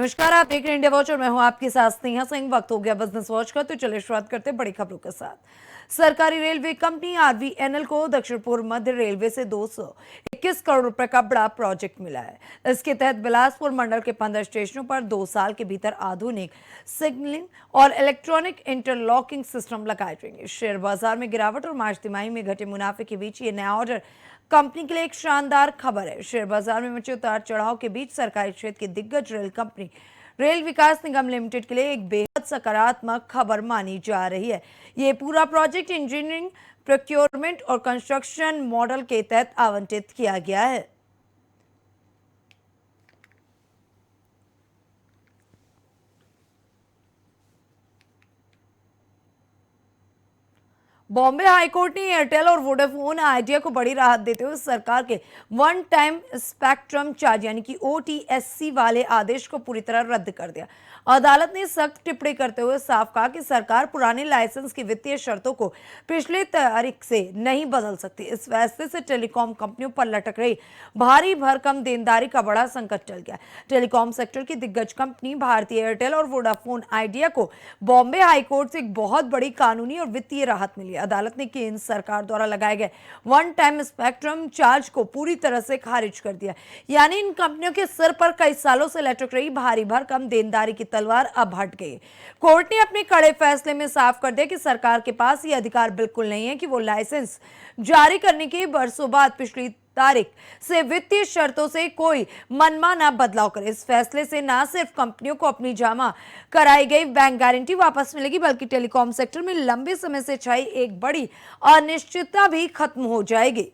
नमस्कार, आप देख रहे हैं इंडिया वॉच और मैं हूं आपके साथ स्नेहा सिंह। वक्त हो गया बिजनेस वॉच का, तो चलिए शुरुआत करते हैं बड़ी खबरों के साथ। सरकारी रेलवे कंपनी आरवीएनएल को दक्षिण पूर्व मध्य रेलवे से 221 करोड़ रुपए का बड़ा प्रोजेक्ट मिला है। इसके तहत बिलासपुर मंडल के 15 स्टेशनों पर 2 साल के भीतर आधुनिक सिग्नलिंग और इलेक्ट्रॉनिक इंटरलॉकिंग सिस्टम लगाए जाएंगे। शेयर बाजार में गिरावट और मार्च तिमाही में घटे मुनाफे के बीच ये नया ऑर्डर कंपनी के लिए एक शानदार खबर है। शेयर बाजार में मचे उतार चढ़ाव के बीच सरकारी क्षेत्र की दिग्गज रेल कंपनी रेल विकास निगम लिमिटेड के लिए एक बेहद सकारात्मक खबर मानी जा रही है। ये पूरा प्रोजेक्ट इंजीनियरिंग, प्रोक्योरमेंट और कंस्ट्रक्शन मॉडल के तहत आवंटित किया गया है। बॉम्बे हाईकोर्ट ने एयरटेल और वोडाफोन आइडिया को बड़ी राहत देते हुए सरकार के वन टाइम स्पेक्ट्रम चार्ज यानी कि ओटीएससी वाले आदेश को पूरी तरह रद्द कर दिया। अदालत ने सख्त टिप्पणी करते हुए साफ कहा कि सरकार पुराने लाइसेंस की वित्तीय शर्तों को पिछले तारीख से नहीं बदल सकती। इस फैसले से टेलीकॉम कंपनियों पर लटक रही भारी भरकम देनदारी का बड़ा संकट टल गया। टेलीकॉम सेक्टर की दिग्गज कंपनी भारतीय एयरटेल और वोडाफोन आइडिया को बॉम्बे हाईकोर्ट से एक बहुत बड़ी कानूनी और वित्तीय राहत मिली। अदालत ने केंद्र सरकार द्वारा लगाए गए वन टाइम स्पेक्ट्रम चार्ज को पूरी तरह से खारिज कर दिया। यानी इन कंपनियों के सिर पर कई सालों से लटक रही भारी भरकम देनदारी की तलवार अब हट गई। कोर्ट ने अपने कड़े फैसले में साफ कर दिया कि सरकार के पास यह अधिकार बिल्कुल नहीं है कि वो लाइसेंस जारी करने के बरसों बाद पिछली तारीख से वित्तीय शर्तों से कोई मनमाना बदलाव करे। इस फैसले से न सिर्फ कंपनियों को अपनी जमा कराई गई बैंक गारंटी वापस मिलेगी, बल्कि टेलीकॉम सेक्टर में लंबे समय से छाई एक बड़ी अनिश्चितता भी खत्म हो जाएगी।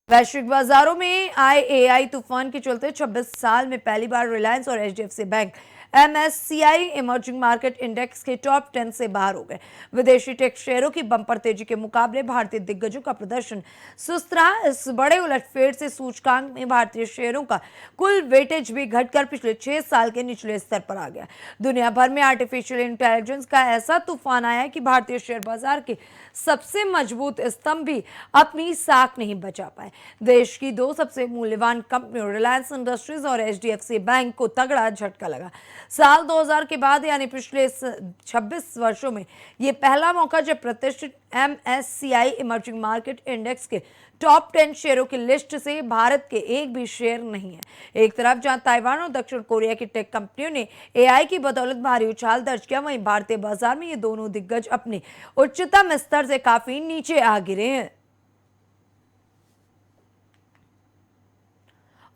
वैश्विक बाजारों में आए एआई तूफान के चलते 26 साल में पहली बार रिलायंस और HDFC bank MSCI emerging market index के टॉप 10 से बाहर हो गए। विदेशी टेक शेयरों की बंपर तेजी के मुकाबले भारतीय दिग्गजों का प्रदर्शन सुस्त रहा। इस बड़े उलटफेर से सूचकांक में भारतीय शेयरों का कुल वेटेज भी घटकर पिछले 6 साल के निचले स्तर पर आ गया। दुनिया भर में आर्टिफिशियल इंटेलिजेंस का ऐसा तूफान आया कि भारतीय शेयर बाजार के सबसे मजबूत स्तंभ भी अपनी साख नहीं बचा पाए। देश की 2 सबसे मूल्यवान कंपनियों रिलायंस इंडस्ट्रीज और एचडीएफसी बैंक को तगड़ा झटका लगा। साल 2000 के बाद यानी पिछले 26 वर्षों में यह पहला मौका जब प्रतिष्ठित एमएससीआई इमर्जिंग मार्केट इंडेक्स के टॉप 10 शेयरों की लिस्ट से भारत के एक भी शेयर नहीं है। एक तरफ जहां ताइवान और दक्षिण कोरिया की टेक कंपनियों ने एआई की बदौलत भारी उछाल दर्ज किया, वहीं भारतीय बाजार में ये दोनों दिग्गज अपने उच्चतम स्तर से काफी नीचे आ गिरे हैं।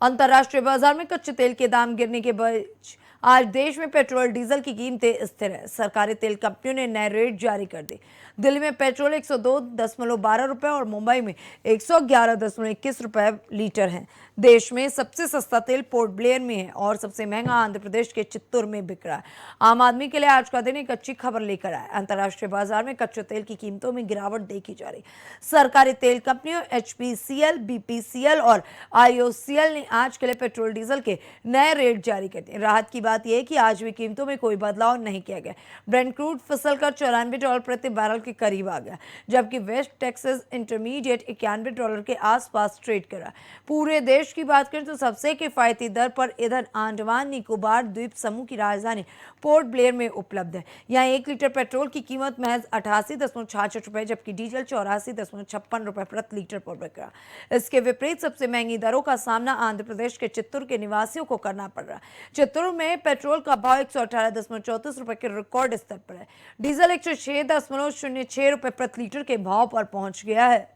अंतर्राष्ट्रीय बाजार में कच्चे तेल के दाम गिरने के बीच आज देश में पेट्रोल डीजल की कीमतें स्थिर है। सरकारी तेल कंपनियों ने नए रेट जारी कर दिए। दिल्ली में पेट्रोल 102.12 रुपए और मुंबई में 111.21 रुपए लीटर है। देश में सबसे सस्ता तेल पोर्ट ब्लेयर में है और सबसे महंगा आंध्र प्रदेश के चित्तूर में बिक रहा है। आम आदमी के लिए आज का दिन एक अच्छी खबर लेकर आया। अंतर्राष्ट्रीय बाजार में कच्चे तेल की कीमतों में गिरावट देखी जा रही। सरकारी तेल कंपनियों एचपीसीएल, बीपीसीएल और आईओसीएल ने आज के लिए पेट्रोल डीजल के नए रेट जारी कर दिए। राहत की बात यह है कि आज भी कीमतों में कोई बदलाव नहीं किया गया। ब्रेंट क्रूड फिसलकर $94 प्रति बैरल के करीब आ गया, जबकि वेस्ट टेक्सास इंटरमीडिएट $91 के आसपास ट्रेड करा। पूरे देश की बात करें तो सबसे किफायती दर पर ईंधन अंडमान निकोबार द्वीप समूह की राजधानी पोर्ट ब्लेयर में उपलब्ध है। यहाँ 1 लीटर पेट्रोल की कीमत महज 88.66 रुपए जबकि डीजल 84.56 रुपए प्रति लीटर पर बिक रहा। इसके विपरीत सबसे महंगी दरों का सामना आंध्र प्रदेश के चित्तूर के निवासियों को करना पड़ रहा। चित्तूर में पेट्रोल का भाव 118.34 रुपए के रिकॉर्ड स्तर पर है। डीजल 106.06 रुपए प्रति लीटर के भाव पर पहुंच गया है।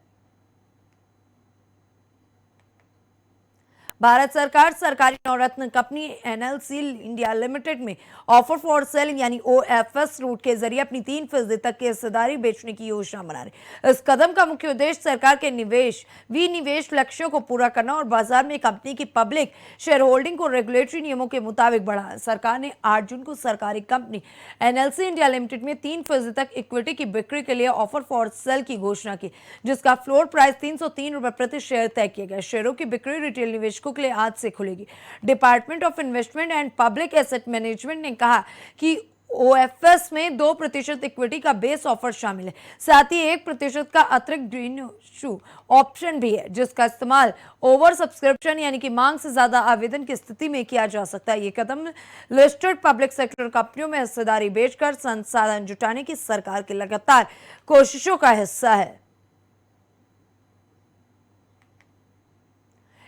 भारत सरकार सरकारी नवरत्न कंपनी एनएलसी इंडिया लिमिटेड में ऑफर फॉर सेलिंग यानी ओएफएस रूट के जरिए अपनी 3% तक की हिस्सेदारी बेचने की योजना बना रही। इस कदम का मुख्य उद्देश्य सरकार के विनिवेश लक्ष्यों को पूरा करना और बाजार में कंपनी की पब्लिक शेयर होल्डिंग को रेगुलेटरी नियमों के मुताबिक बढ़ाना। सरकार ने 8 जून को सरकारी कंपनी एनएलसी इंडिया लिमिटेड में 3% तक इक्विटी की बिक्री के लिए ऑफर फॉर सेल की घोषणा की, जिसका फ्लोर प्राइस 303 रुपए प्रति शेयर तय किया गया। शेयरों की बिक्री रिटेल निवेशकों के लिए आज से खुलेगी। Department of investment and public asset management ने कहा कि ओएफएस में 2% इक्विटी का बेस ऑफर शामिल है। साथ ही 1% का अतिरिक्त इश्यू ऑप्शन भी है, जिसका इस्तेमाल ओवर सब्सक्रिप्शन यानी कि मांग से ज्यादा आवेदन की स्थिति में किया जा सकता है। ये कदम लिस्टेड पब्लिक सेक्टर कंपनियों में हिस्सेदारी बेचकर संसाधन जुटाने की सरकार की लगातार कोशिशों का हिस्सा है।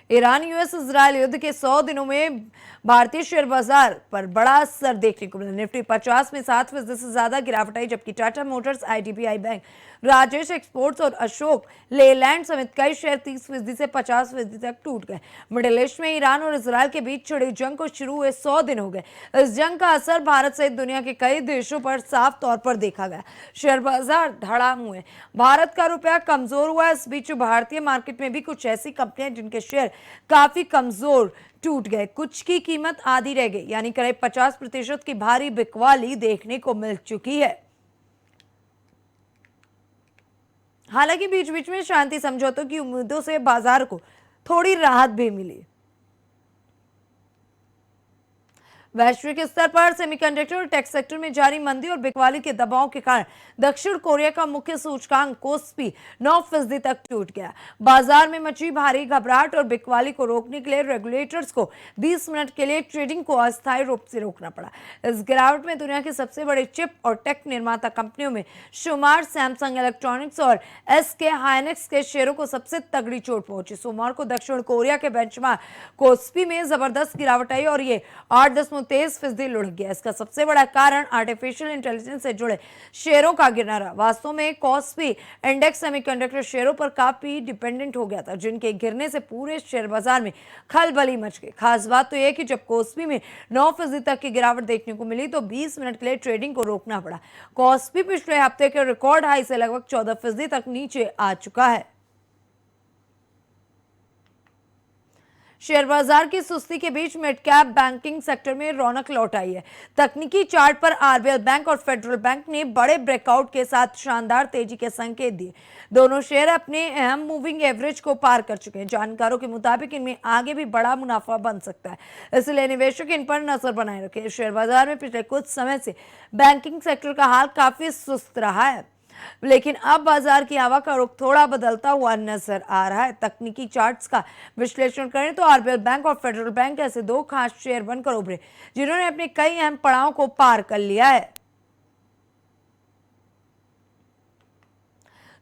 ईरान यूएस इजरायल युद्ध के 100 दिनों में भारतीय शेयर बाजार पर बड़ा असर देखने को मिला। निफ्टी 50 में 7% से ज्यादा गिरावट आई, जबकि Tata Motors, IDBI bank, Rajesh exports और अशोक लेलैंड समेत कई शेयर 30% से 50% तक टूट गए। मिडिल ईस्ट में ईरान और इजरायल के बीच छिड़ी जंग को शुरू हुए 100 दिन हो गए। इस जंग का असर भारत सहित दुनिया के कई देशों पर साफ तौर पर देखा गया। शेयर बाजार धड़ाम हुए, भारत का रुपया कमजोर हुआ। इस बीच भारतीय मार्केट में भी कुछ ऐसी कंपनियां जिनके शेयर काफी कमजोर टूट गए, कुछ की कीमत आधी रह गई, यानी करीब 50% की भारी बिकवाली देखने को मिल चुकी है। हालांकि बीच बीच में शांति समझौतों की उम्मीदों से बाजार को थोड़ी राहत भी मिली। वैश्विक स्तर पर सेमीकंडक्टर और टेक सेक्टर में जारी मंदी और बिकवाली के दबाव के कारण दक्षिण कोरिया का मुख्य सूचकांक कोस्पी 9% तक टूट गया। बाजार में मची भारी घबराहट और बिकवाली को रोकने के लिए रेगुलेटर्स को 20 मिनट के लिए ट्रेडिंग को अस्थायी रूप से रोकना पड़ा। इस गिरावट में दुनिया के सबसे बड़े चिप और टेक निर्माता कंपनियों में शुमार सैमसंग इलेक्ट्रॉनिक्स और एसके हाइनेक्स के शेयरों को सबसे तगड़ी चोट पहुंची। सोमवार को दक्षिण कोरिया के बेंचमार्क कोस्पी में जबरदस्त गिरावट आई और ये 8.23% लुढ़क गया। इसका सबसे बड़ा कारण आर्टिफिशियल इंटेलिजेंस से जुड़े शेयरों का गिरना रहा। वास्तव में कॉस्पी इंडेक्स सेमीकंडक्टर शेयरों पर काफी डिपेंडेंट हो गया था, जिनके गिरने से पूरे शेयर बाजार में खलबली मच गई। खास बात तो यह कि जब कॉस्पी में 9% तक की गिरावट देखने को मिली तो 20 मिनट के लिए ट्रेडिंग को रोकना पड़ा। कॉस्पी पिछले हफ्ते के रिकॉर्ड हाई से लगभग 14% तक नीचे आ चुका है। शेयर बाजार की सुस्ती के बीच मिड कैप बैंकिंग सेक्टर में रौनक लौट आई है। तकनीकी चार्ट पर आरबीएल बैंक और फेडरल बैंक ने बड़े ब्रेकआउट के साथ शानदार तेजी के संकेत दिए। दोनों शेयर अपने अहम मूविंग एवरेज को पार कर चुके हैं। जानकारों के मुताबिक इनमें आगे भी बड़ा मुनाफा बन सकता है, इसलिए निवेशक इन पर नजर बनाए रखे। शेयर बाजार में पिछले कुछ समय से बैंकिंग सेक्टर का हाल काफी सुस्त रहा है, लेकिन अब बाजार की हवा का रुख थोड़ा बदलता हुआ नजर आ रहा है। तकनीकी चार्ट्स का विश्लेषण करें तो आरबीएल बैंक और फेडरल बैंक ऐसे दो खास शेयर बनकर उभरे जिन्होंने अपने कई अहम पड़ावों को पार कर लिया है।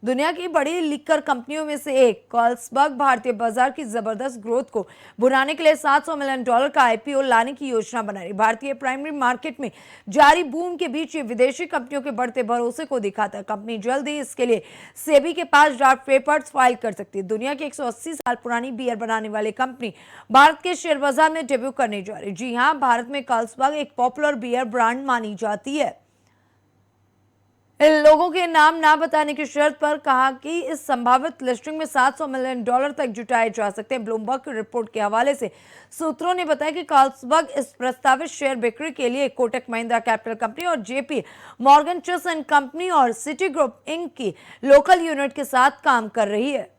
दुनिया की बड़ी लिकर कंपनियों में से एक कार्लसबर्ग भारतीय बाजार की जबरदस्त ग्रोथ को बुलाने के लिए $700 मिलियन का आईपीओ लाने की योजना बना रही। भारतीय प्राइमरी मार्केट में जारी बूम के बीच ये विदेशी कंपनियों के बढ़ते भरोसे को दिखाता है। कंपनी जल्द ही इसके लिए सेबी के पास ड्राफ्ट पेपर्स फाइल कर सकती है। दुनिया की 180 साल पुरानी बियर बनाने वाली कंपनी भारत के शेयर बाजार में डेब्यू करने जा रही। जी हाँ, भारत में कार्लसबर्ग एक पॉपुलर बियर ब्रांड मानी जाती है। इन लोगों के नाम ना बताने की शर्त पर कहा कि इस संभावित लिस्टिंग में $700 मिलियन तक जुटाए जा सकते हैं। ब्लूमबर्ग की रिपोर्ट के हवाले से सूत्रों ने बताया कि कार्लसबर्ग इस प्रस्तावित शेयर बिक्री के लिए कोटक महिंद्रा कैपिटल कंपनी और JP Morgan Chase and company और सिटी ग्रुप इंक की लोकल यूनिट के साथ काम कर रही है।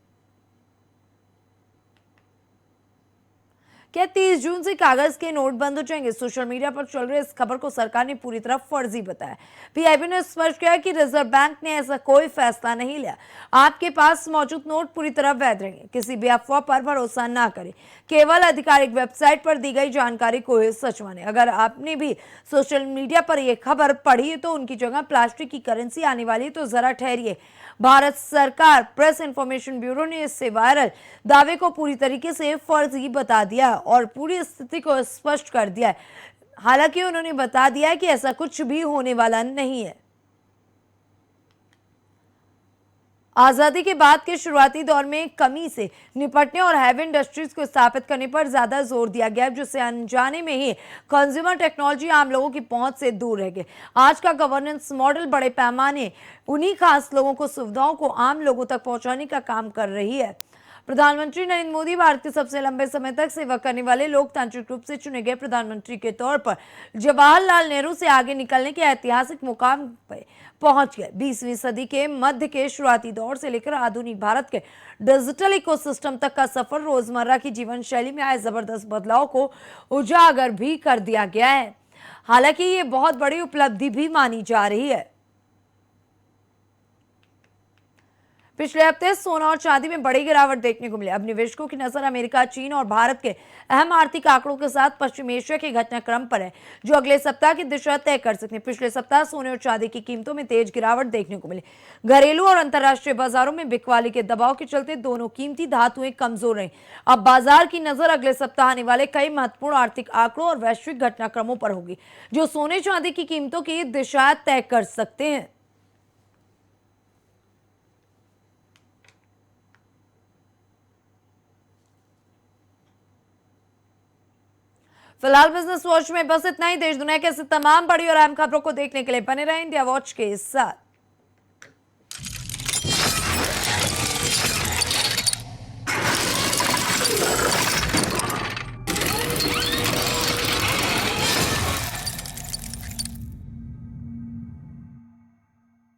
क्या 30 जून से कागज के नोट बंद हो जाएंगे? सोशल मीडिया पर चल रही इस खबर को सरकार ने पूरी तरह फर्जी बताया। पीआईबी ने स्पष्ट किया कि रिजर्व बैंक ने ऐसा कोई फैसला नहीं लिया। आपके पास मौजूद नोट पूरी तरह वैध रहेंगे। किसी भी अफवाह पर भरोसा ना करें, केवल आधिकारिक वेबसाइट पर दी गई जानकारी को ही सच माने। अगर आपने भी सोशल मीडिया पर यह खबर पढ़ी तो उनकी जगह प्लास्टिक की करेंसी आने वाली, तो जरा ठहरिए। भारत सरकार प्रेस इंफॉर्मेशन ब्यूरो ने इससे वायरल दावे को पूरी तरीके से फर्जी बता दिया और पूरी स्थिति को स्पष्ट कर दिया है। हालांकि उन्होंने बता दिया है कि ऐसा कुछ भी होने वाला नहीं है। आजादी के बाद के शुरुआती दौर में कमी से निपटने और हैवी इंडस्ट्रीज को स्थापित करने पर ज्यादा जोर दिया गया, जिससे अनजाने में ही कंज्यूमर टेक्नोलॉजी आम लोगों की पहुंच से दूर रह गई। आज का गवर्नेंस मॉडल बड़े पैमाने उन्हीं खास लोगों को सुविधाओं को आम लोगों तक पहुंचाने का काम कर रही है। प्रधानमंत्री नरेंद्र मोदी भारत के सबसे लंबे समय तक सेवा करने वाले लोकतांत्रिक रूप से चुने गए प्रधानमंत्री के तौर पर जवाहरलाल नेहरू से आगे निकलने के ऐतिहासिक मुकाम पर पहुंच गए। 20वीं सदी के मध्य के शुरुआती दौर से लेकर आधुनिक भारत के डिजिटल इकोसिस्टम तक का सफर रोजमर्रा की जीवन शैली में आए जबरदस्त बदलाव को उजागर भी कर दिया गया है। हालांकि ये बहुत बड़ी उपलब्धि भी मानी जा रही है। पिछले हफ्ते सोना और चांदी में बड़ी गिरावट देखने को मिली। अब निवेशकों की नजर अमेरिका, चीन और भारत के अहम आर्थिक आंकड़ों के साथ पश्चिम एशिया के घटनाक्रम पर है, जो अगले सप्ताह की दिशा तय कर सकते हैं। पिछले सप्ताह सोने और चांदी की कीमतों में तेज गिरावट देखने को मिली। घरेलू और अंतर्राष्ट्रीय बाजारों में बिकवाली के दबाव के चलते दोनों कीमती धातुएं कमजोर रही। अब बाजार की नजर अगले सप्ताह आने वाले कई महत्वपूर्ण आर्थिक आंकड़ों और वैश्विक घटनाक्रमों पर होगी, जो सोने चांदी की कीमतों की दिशा तय कर सकते हैं। फिलहाल बिजनेस वॉच में बस इतना ही। देश दुनिया के ऐसे तमाम बड़ी और अहम खबरों को देखने के लिए बने रहें इंडिया वॉच के साथ।